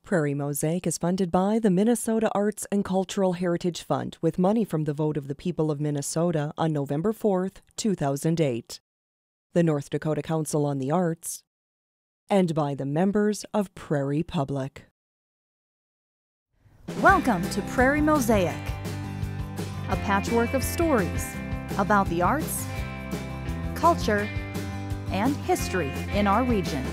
Prairie Mosaic is funded by the Minnesota Arts and Cultural Heritage Fund with money from the vote of the people of Minnesota on November 4, 2008, the North Dakota Council on the Arts, and by the members of Prairie Public. Welcome to Prairie Mosaic, a patchwork of stories about the arts, culture, and history in our region.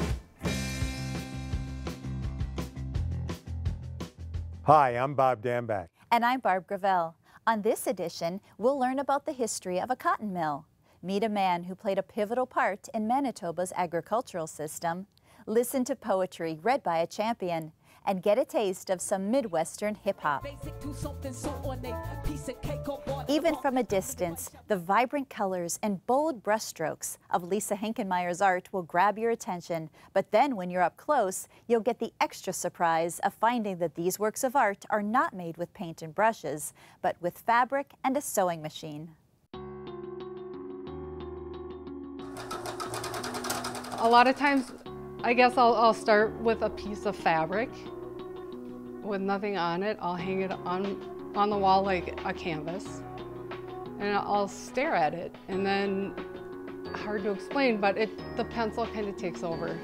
Hi, I'm Bob Dambach. And I'm Barb Gravel. On this edition, we'll learn about the history of a cotton mill, meet a man who played a pivotal part in Manitoba's agricultural system, listen to poetry read by a champion, and get a taste of some Midwestern hip-hop. Even from a distance, the vibrant colors and bold brushstrokes of Lisa Hinkenmeyer's art will grab your attention, but then when you're up close, you'll get the extra surprise of finding that these works of art are not made with paint and brushes, but with fabric and a sewing machine. A lot of times, I guess I'll start with a piece of fabric with nothing on it. I'll hang it on the wall like a canvas, and I'll stare at it, and then, hard to explain, but the pencil kind of takes over.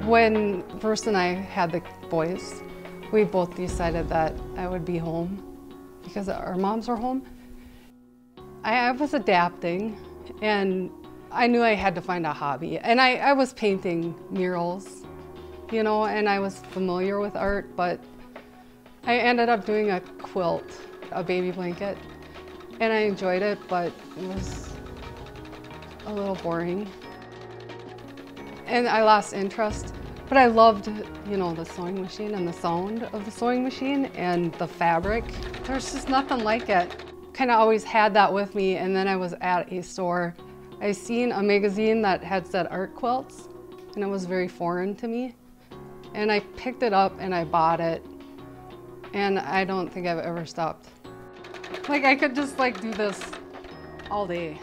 When Bruce and I had the boys, we both decided that I would be home because our moms were home. I was adapting, and I knew I had to find a hobby. And I was painting murals, you know, and I was familiar with art, but I ended up doing a quilt, a baby blanket, and I enjoyed it, but it was a little boring. And I lost interest, but I loved, you know, the sewing machine and the sound of the sewing machine and the fabric. There's just nothing like it. Kind of always had that with me, and then I was at a store. I seen a magazine that had said art quilts, and it was very foreign to me. And I picked it up and I bought it, and I don't think I've ever stopped. Like, I could just like do this all day.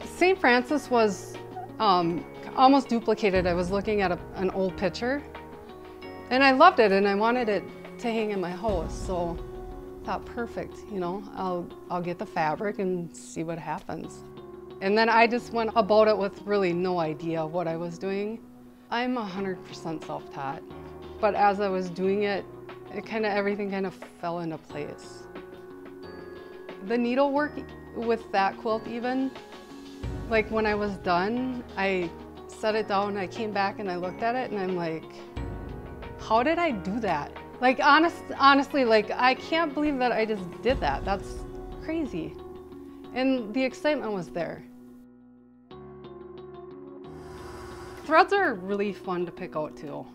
St. Francis was almost duplicated. I was looking at an old picture, and I loved it, and I wanted it to hang in my house, so I thought, perfect, you know, I'll get the fabric and see what happens. And then I just went about it with really no idea what I was doing. I'm 100% self-taught, but as I was doing it, everything kind of fell into place. The needlework with that quilt even, like when I was done, I set it down, I came back and I looked at it and I'm like, how did I do that? Like, honestly, like, I can't believe that I just did that. That's crazy. And the excitement was there. Threads are really fun to pick out too.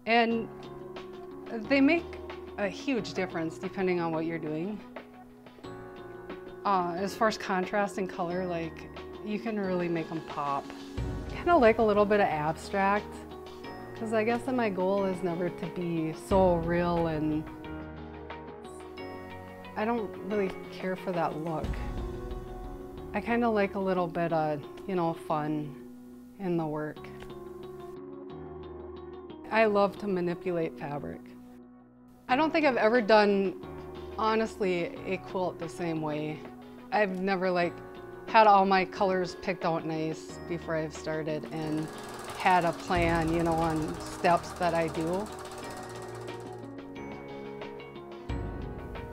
And they make a huge difference depending on what you're doing. As far as contrast and color, like, you can really make them pop. Kind of like a little bit of abstract. Because I guess that my goal is never to be so real, and I don't really care for that look. I kind of like a little bit of, you know, fun in the work. I love to manipulate fabric. I don't think I've ever done, honestly, a quilt the same way. I've never like had all my colors picked out nice before I've started and had a plan, you know, on steps that I do.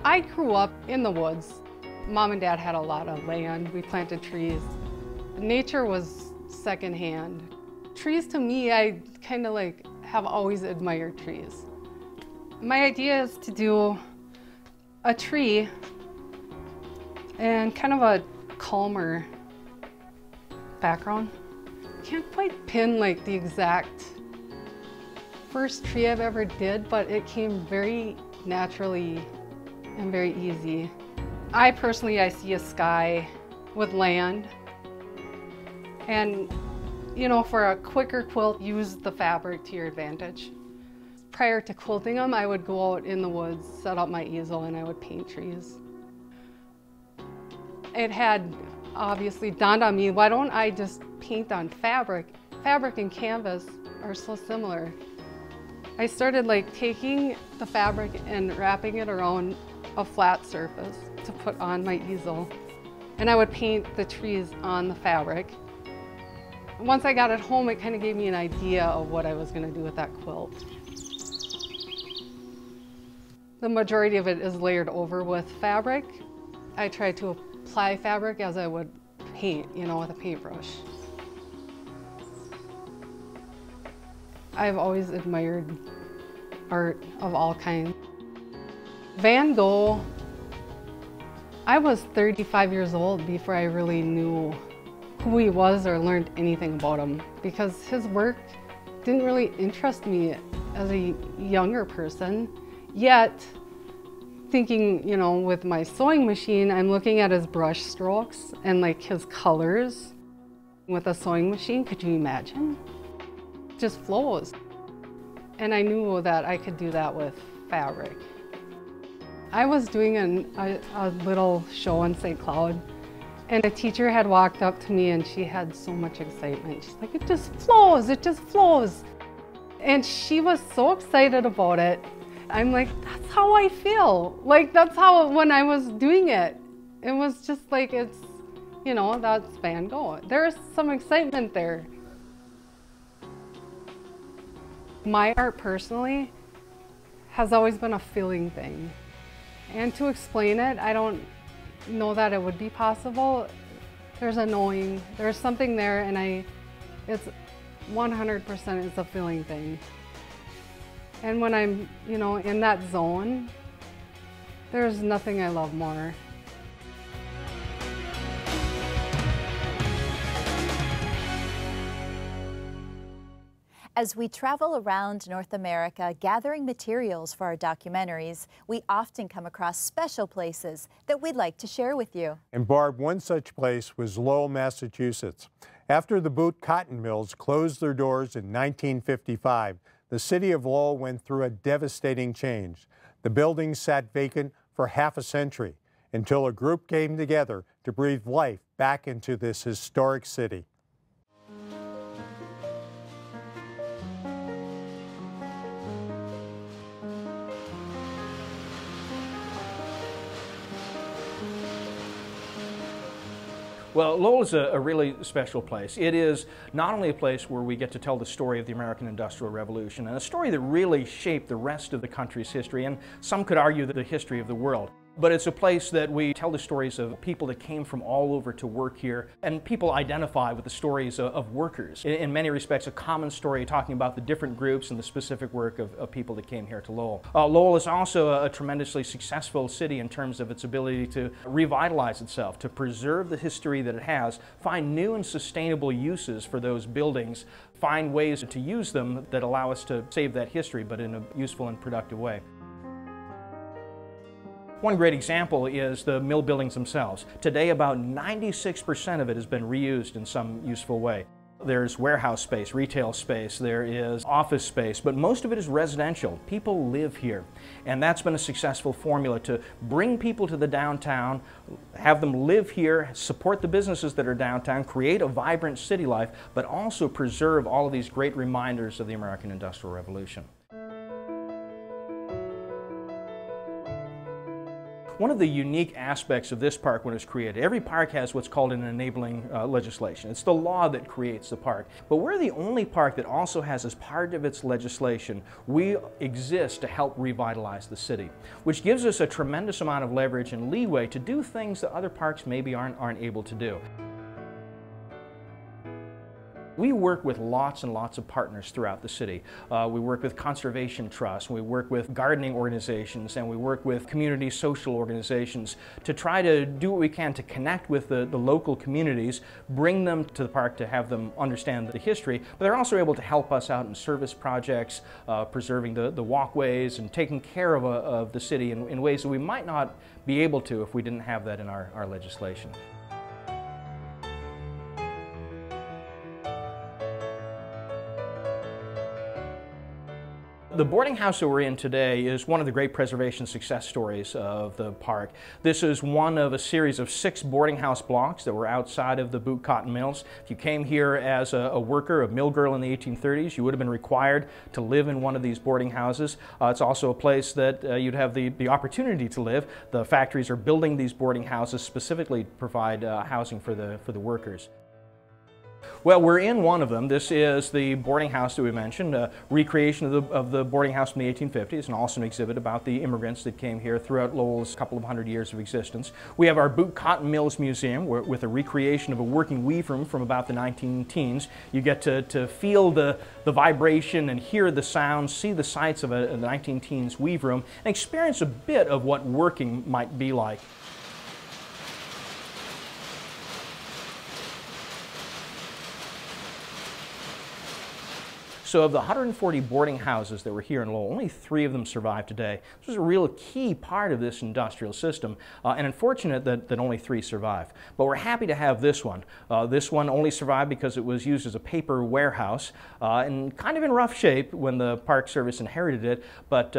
I grew up in the woods. Mom and Dad had a lot of land. We planted trees. Nature was secondhand. Trees to me, I kind of like have always admired trees. My idea is to do a tree and kind of a calmer background. Can't quite pin like the exact first tree I've ever did, but it came very naturally and very easy. I see a sky with land, and you know, for a quicker quilt, use the fabric to your advantage. Prior to quilting them, I would go out in the woods, set up my easel, and I would paint trees. It had obviously dawned on me, why don't I just paint on fabric? Fabric and canvas are so similar. I started like taking the fabric and wrapping it around a flat surface to put on my easel. And I would paint the trees on the fabric. Once I got it home, it kind of gave me an idea of what I was going to do with that quilt. The majority of it is layered over with fabric. I try to apply fabric as I would paint, you know, with a paintbrush. I've always admired art of all kinds. Van Gogh, I was 35 years old before I really knew who he was or learned anything about him, because his work didn't really interest me as a younger person. Yet, thinking, you know, with my sewing machine, I'm looking at his brush strokes and like his colors with a sewing machine. Could you imagine? It just flows. And I knew that I could do that with fabric. I was doing a little show in St. Cloud, and a teacher had walked up to me and she had so much excitement. She's like, it just flows, it just flows. And she was so excited about it. I'm like, that's how I feel. Like, that's how, when I was doing it, it was just like, it's, you know, that's Van Gogh. There's some excitement there. My art personally has always been a feeling thing. And to explain it, I don't know that it would be possible. There's a knowing, there's something there, and it's 100% is a feeling thing. And when I'm, you know, in that zone, there's nothing I love more. As we travel around North America gathering materials for our documentaries, we often come across special places that we'd like to share with you. And Barb, one such place was Lowell, Massachusetts. After the boot cotton mills closed their doors in 1955, the city of Lowell went through a devastating change. The building sat vacant for half a century until a group came together to breathe life back into this historic city. Well, Lowell is a really special place. It is not only a place where we get to tell the story of the American Industrial Revolution, and a story that really shaped the rest of the country's history, and some could argue that the history of the world. But it's a place that we tell the stories of people that came from all over to work here, and people identify with the stories of workers. In many respects, a common story talking about the different groups and the specific work of people that came here to Lowell. Lowell is also a tremendously successful city in terms of its ability to revitalize itself, to preserve the history that it has, find new and sustainable uses for those buildings, find ways to use them that allow us to save that history, but in a useful and productive way. One great example is the mill buildings themselves. Today, about 96% of it has been reused in some useful way. There's warehouse space, retail space, there is office space, but most of it is residential. People live here, and that's been a successful formula to bring people to the downtown, have them live here, support the businesses that are downtown, create a vibrant city life, but also preserve all of these great reminders of the American Industrial Revolution. One of the unique aspects of this park when it was created, every park has what's called an enabling legislation. It's the law that creates the park. But we're the only park that also has, as part of its legislation, we exist to help revitalize the city, which gives us a tremendous amount of leverage and leeway to do things that other parks maybe aren't able to do. We work with lots and lots of partners throughout the city. We work with conservation trusts, we work with gardening organizations, and we work with community social organizations to try to do what we can to connect with the local communities, bring them to the park to have them understand the history, but they're also able to help us out in service projects, preserving the walkways and taking care of the city in ways that we might not be able to if we didn't have that in our legislation. The boarding house that we're in today is one of the great preservation success stories of the park. This is one of a series of 6 boarding house blocks that were outside of the Butte Cotton Mills. If you came here as a worker, a mill girl in the 1830s, you would have been required to live in one of these boarding houses. It's also a place that you'd have the opportunity to live. The factories are building these boarding houses specifically to provide housing for the workers. Well, we're in one of them. This is the boarding house that we mentioned, a recreation of the boarding house from the 1850s, and also an exhibit about the immigrants that came here throughout Lowell's couple of hundred years of existence. We have our Butte Cotton Mills Museum with a recreation of a working weave room from about the 19-teens. You get to feel the vibration and hear the sounds, see the sights of a 19-teens weave room, and experience a bit of what working might be like. So of the 140 boarding houses that were here in Lowell, only 3 of them survive today. This was a real key part of this industrial system, and unfortunate that only 3 survive. But we're happy to have this one. This one only survived because it was used as a paper warehouse, and kind of in rough shape when the Park Service inherited it, but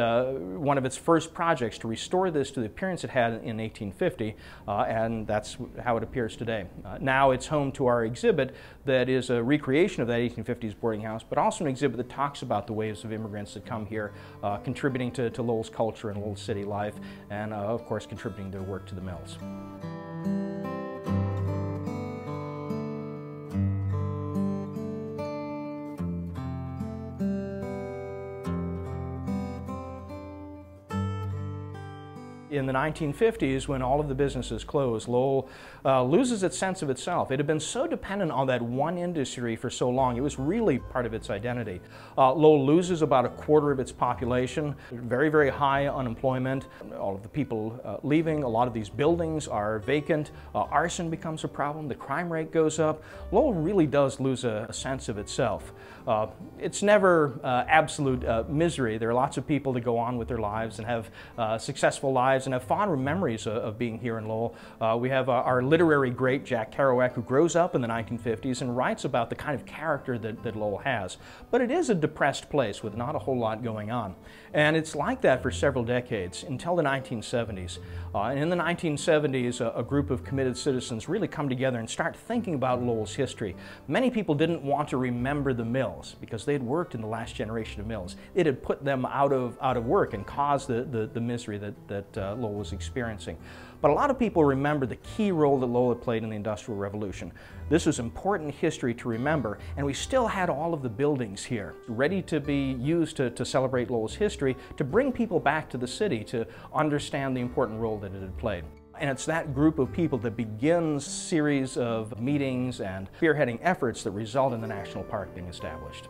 one of its first projects to restore this to the appearance it had in 1850, and that's how it appears today. Now it's home to our exhibit that is a recreation of that 1850s boarding house, but also an exhibit that talks about the waves of immigrants that come here, contributing to Lowell's culture and Lowell's city life, and of course contributing their work to the mills. In the 1950s, when all of the businesses closed, Lowell loses its sense of itself. It had been so dependent on that one industry for so long, it was really part of its identity. Lowell loses about 1/4 of its population, very, very high unemployment, all of the people leaving, a lot of these buildings are vacant, arson becomes a problem, the crime rate goes up. Lowell really does lose a sense of itself. It's never absolute misery. There are lots of people that go on with their lives and have successful lives and have fond memories of being here in Lowell. We have our literary great Jack Kerouac, who grows up in the 1950s and writes about the kind of character that Lowell has. But it is a depressed place with not a whole lot going on. And it's like that for several decades, until the 1970s. And in the 1970s, a group of committed citizens really come together and start thinking about Lowell's history. Many people didn't want to remember the mills because they had worked in the last generation of mills. It had put them out of work and caused the misery that Lowell was experiencing. But a lot of people remember the key role that Lowell had played in the Industrial Revolution. This was important history to remember, and we still had all of the buildings here, ready to be used to celebrate Lowell's history, to bring people back to the city to understand the important role that it had played. And it's that group of people that begins a series of meetings and spearheading efforts that result in the National Park being established.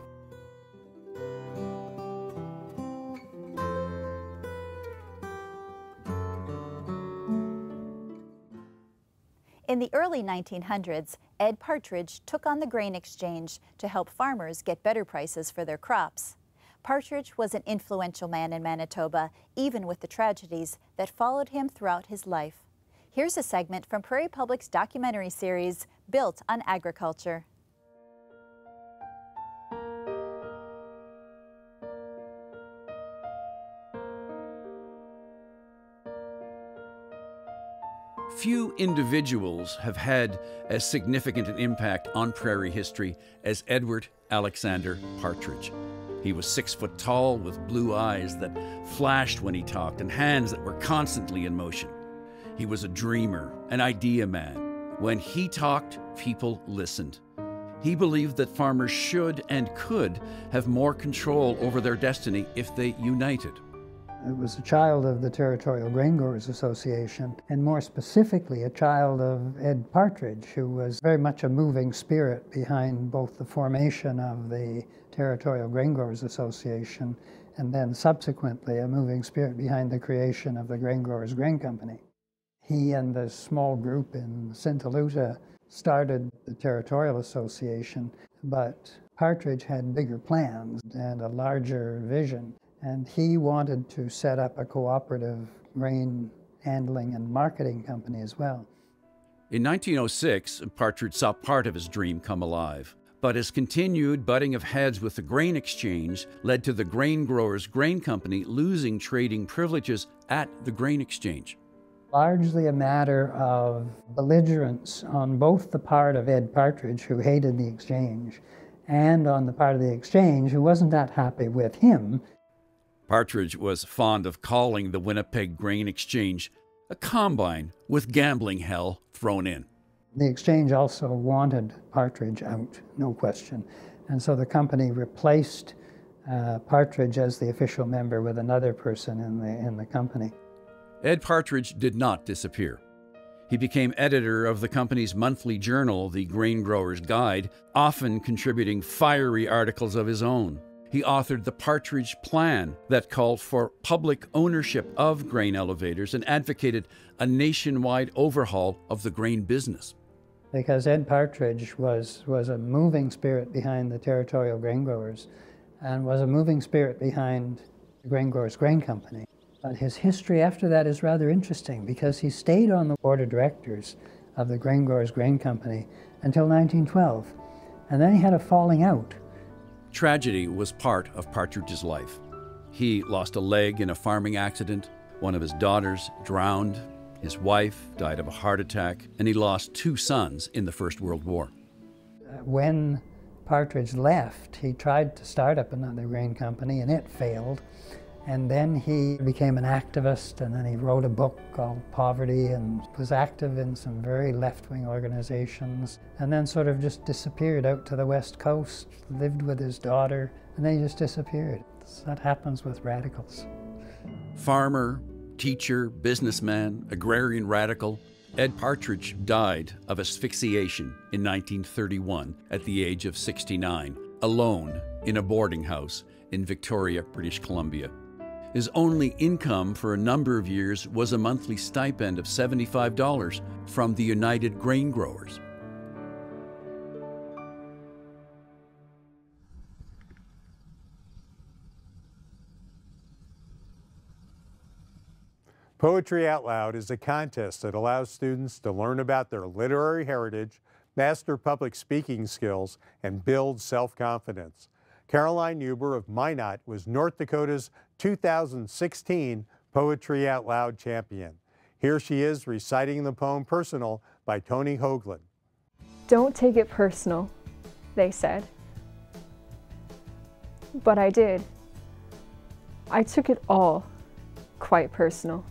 In the early 1900s, Ed Partridge took on the grain exchange to help farmers get better prices for their crops. Partridge was an influential man in Manitoba, even with the tragedies that followed him throughout his life. Here's a segment from Prairie Public's documentary series, Built on Agriculture. Few individuals have had as significant an impact on prairie history as Edward Alexander Partridge. He was 6 foot tall with blue eyes that flashed when he talked and hands that were constantly in motion. He was a dreamer, an idea man. When he talked, people listened. He believed that farmers should and could have more control over their destiny if they united. I was a child of the Territorial Grain Growers Association, and more specifically a child of Ed Partridge, who was very much a moving spirit behind both the formation of the Territorial Grain Growers Association and then subsequently a moving spirit behind the creation of the Grain Growers Grain Company. He and the small group in Sintoluta started the Territorial Association, but Partridge had bigger plans and a larger vision. And he wanted to set up a cooperative grain handling and marketing company as well. In 1906, Partridge saw part of his dream come alive. But his continued butting of heads with the grain exchange led to the grain growers' grain company losing trading privileges at the grain exchange. Largely a matter of belligerence on both the part of Ed Partridge, who hated the exchange, and on the part of the exchange, who wasn't that happy with him. Partridge was fond of calling the Winnipeg Grain Exchange a combine with gambling hell thrown in. The exchange also wanted Partridge out, no question. And so the company replaced Partridge as the official member with another person in the company. Ed Partridge did not disappear. He became editor of the company's monthly journal, The Grain Grower's Guide, often contributing fiery articles of his own. He authored the Partridge Plan that called for public ownership of grain elevators and advocated a nationwide overhaul of the grain business. Because Ed Partridge was a moving spirit behind the Territorial Grain Growers and was a moving spirit behind the Grain Growers Grain Company. But his history after that is rather interesting because he stayed on the board of directors of the Grain Growers Grain Company until 1912, and then he had a falling out. Tragedy was part of Partridge's life. He lost a leg in a farming accident, one of his daughters drowned, his wife died of a heart attack, and he lost 2 sons in the First World War. When Partridge left, he tried to start up another grain company, and it failed. And then he became an activist, and then he wrote a book called Poverty and was active in some very left-wing organizations, and then sort of just disappeared out to the West Coast, lived with his daughter, and then he just disappeared. That happens with radicals. Farmer, teacher, businessman, agrarian radical, Ed Partridge died of asphyxiation in 1931 at the age of 69, alone in a boarding house in Victoria, British Columbia. His only income for a number of years was a monthly stipend of $75 from the United Grain Growers. Poetry Out Loud is a contest that allows students to learn about their literary heritage, master public speaking skills, and build self-confidence. Caroline Huber of Minot was North Dakota's 2016 Poetry Out Loud champion. Here she is reciting the poem Personal by Tony Hoagland. Don't take it personal, they said. But I did. I took it all quite personal.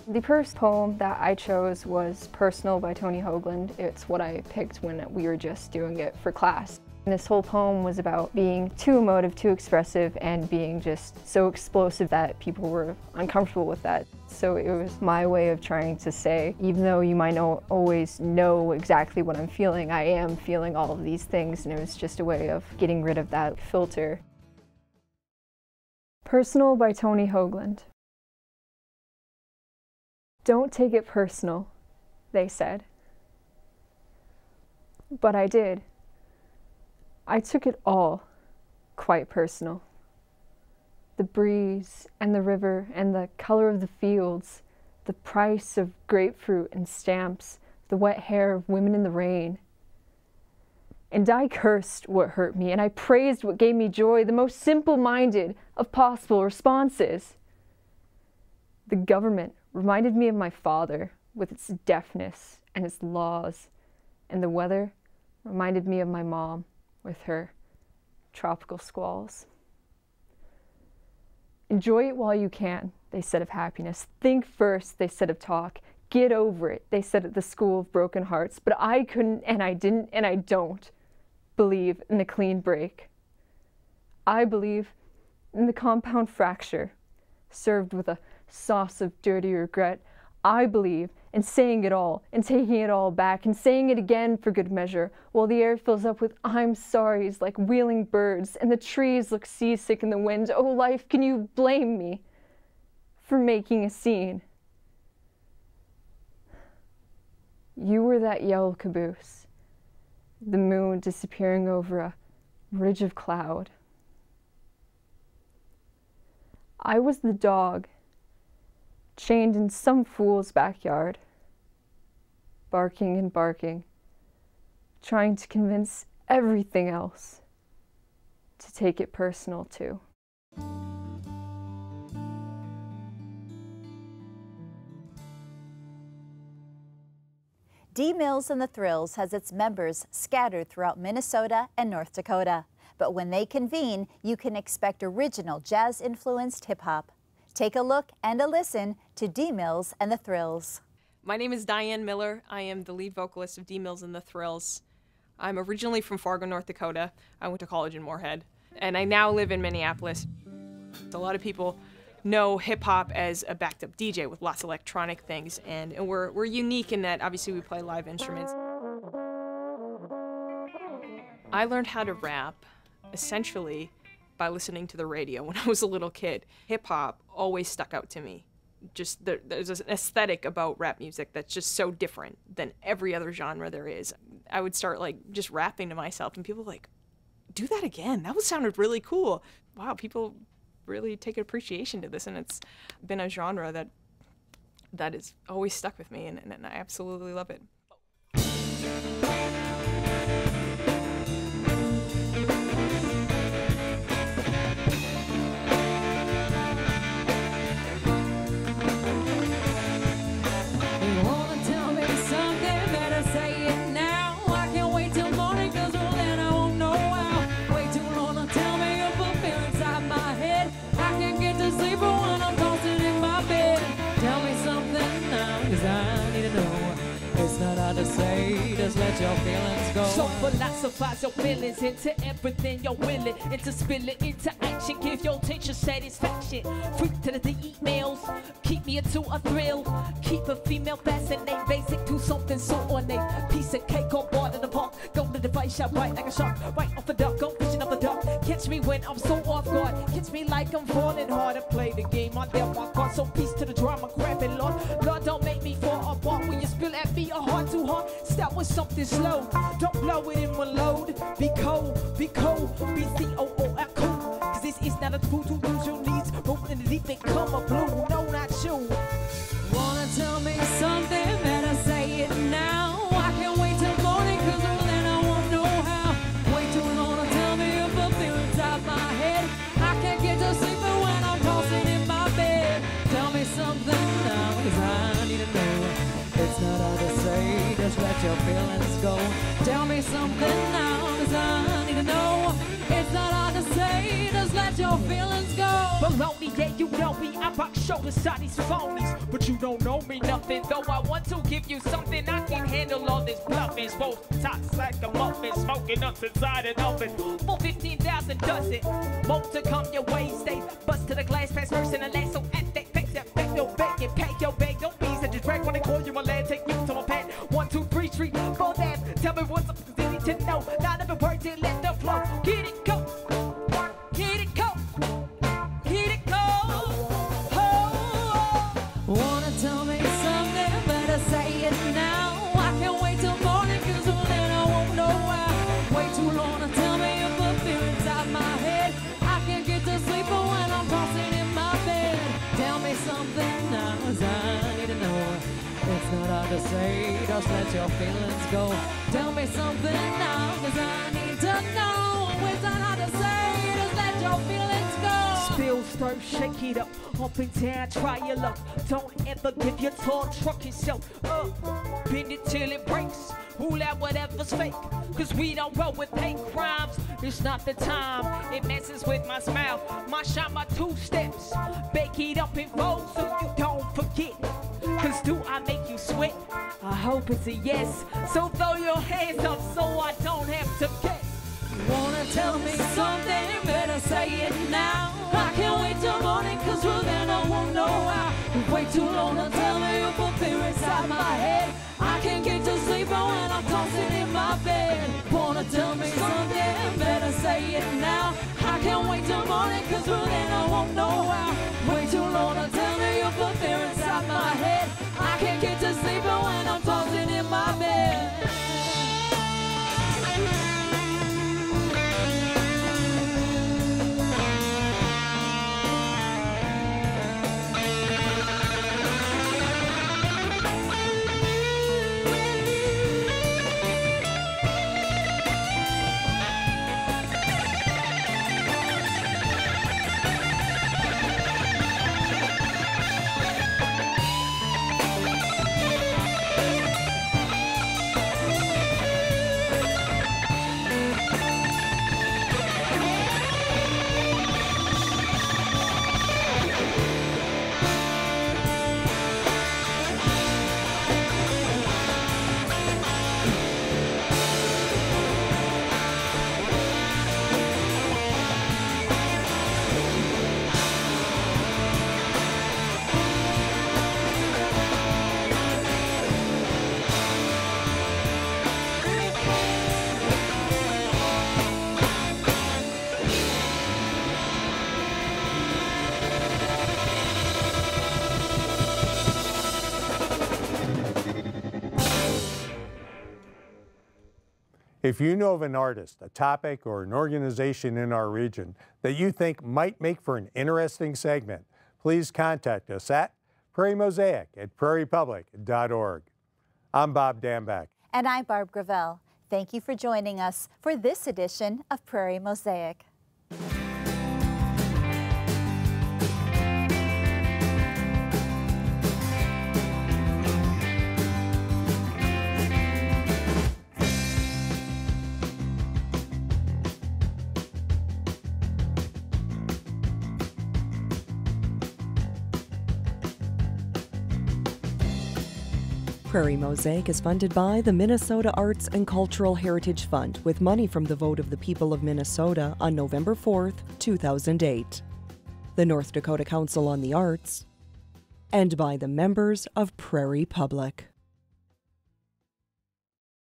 The first poem that I chose was Personal by Tony Hoagland. It's what I picked when we were just doing it for class. And this whole poem was about being too emotive, too expressive, and being just so explosive that people were uncomfortable with that. So it was my way of trying to say, even though you might not always know exactly what I'm feeling, I am feeling all of these things, and it was just a way of getting rid of that filter. Personal by Tony Hoagland. Don't take it personal, they said. But I did. I took it all quite personal. The breeze and the river and the color of the fields, the price of grapefruit and stamps, the wet hair of women in the rain. And I cursed what hurt me, and I praised what gave me joy, the most simple-minded of possible responses. The government reminded me of my father with its deafness and its laws, and the weather reminded me of my mom with her tropical squalls. Enjoy it while you can, they said of happiness. Think first, they said of talk. Get over it, they said at the School of Broken Hearts. But I couldn't, and I didn't, and I don't believe in the clean break. I believe in the compound fracture, served with a sauce of dirty regret. I believe in saying it all and taking it all back and saying it again for good measure, while the air fills up with I'm sorries like wheeling birds and the trees look seasick in the wind. Oh, life, can you blame me for making a scene? You were that yellow caboose, the moon disappearing over a ridge of cloud. I was the dog chained in some fool's backyard, barking and barking, trying to convince everything else to take it personal too. Dee Mills and the Thrills has its members scattered throughout Minnesota and North Dakota. But when they convene, you can expect original jazz-influenced hip-hop. Take a look and a listen to Dee Mills and the Thrills. My name is Diane Miller. I am the lead vocalist of Dee Mills and the Thrills. I'm originally from Fargo, North Dakota. I went to college in Moorhead, and I now live in Minneapolis. A lot of people know hip-hop as a backed-up DJ with lots of electronic things, and we're unique in that obviously we play live instruments. I learned how to rap essentially by listening to the radio when I was a little kid. Hip-hop always stuck out to me. Just there's an aesthetic about rap music that's just so different than every other genre there is. I would start like just rapping to myself, and people were like, do that again, that sounded really cool. Wow, people really take appreciation to this, and it's been a genre that has always stuck with me, and I absolutely love it. Just let your feelings go. So philosophize your feelings into everything you're willing, into spill it into action, give your attention satisfaction. Freak to the emails, keep me into a thrill, keep a female fascinated, basic to something so ornate. Piece of cake on board in the park, go to the device, shot right like a shark, right off the duck, go fishing up the duck. Catch me when I'm so off guard, catch me like I'm falling hard to play the game. I dealt my card, so peace to the drama, grab it, Lord. Lord, don't make me fall apart when you spill at me a heart too hard. Start with something slow, don't blow it in one load. Be cold, B-C-O-O-L, cool. Cause this is not a tool to use your needs. Roll in the deep and come a blue, no, not you. Wanna tell me something, better say it now. I can't wait till morning, cause then I won't know how. Wait too long to tell me if I feel inside my head. I can't get to sleep when I'm tossing in my bed. Tell me something now, cause I need to know. It's not hard to say, just let your feelings go. Tell me something now, cause I need to know. It's not hard to say, just let your feelings go. Baloney, yeah, you know me, I rock shoulders on these phonies. But you don't know me nothing, though I want to give you something. I can't handle all this bluffing, supposed to toss like a muffin, smoking up inside an oven. For 15,000 dozen, more to come your way, stay bust to the glass, pass first in the last, so at that pace, that back your bag, and pay your bag, don't be such a drag when they call you my land, take you to my pad. 1, 2, 3, 3, 4, that. Tell me what's up, cause you need to know. Not every word, then let the flow. Get it, go. Get it, go. Get it, go. Oh. Wanna tell me something, better say it now. I can't wait till morning, cause then I won't know why. Way too long to tell me if I feel inside my head. I can't get to sleep when I'm tossing in my bed. Tell me something now, cause I need to know. It's not hard to say, just let your feelings go. Tell me something now, cause I need to know. It's not hard to say, just let your feelings go. Spill, stir, shake it up, up and down, try your luck. Don't ever give your tall truck yourself up. Bend it till it breaks, rule out whatever's fake. Cause we don't roll with hate crimes, it's not the time. It messes with my smile, my shot, my 2 steps. Bake it up and roll so you don't forget. Cause do I make you sweat? I hope it's a yes. So throw your hands up so I don't have to guess. Wanna tell me something, better say it now. I can't wait till morning, cause well then I won't know how. Wait too long to tell me if I feel inside my head. I can't get to sleep when I'm tossing in my bed. Wanna tell me something, better say it now. I can't wait till morning, cause well then I won't know how. Way too long to tell me if I feel inside my head. I can't get to sleep when I'm tossing in my bed. If you know of an artist, a topic, or an organization in our region that you think might make for an interesting segment, please contact us at prairiemosaic@prairiepublic.org. I'm Bob Dambeck. And I'm Barb Gravel. Thank you for joining us for this edition of Prairie Mosaic. Prairie Mosaic is funded by the Minnesota Arts and Cultural Heritage Fund with money from the vote of the people of Minnesota on November 4th, 2008. The North Dakota Council on the Arts, and by the members of Prairie Public.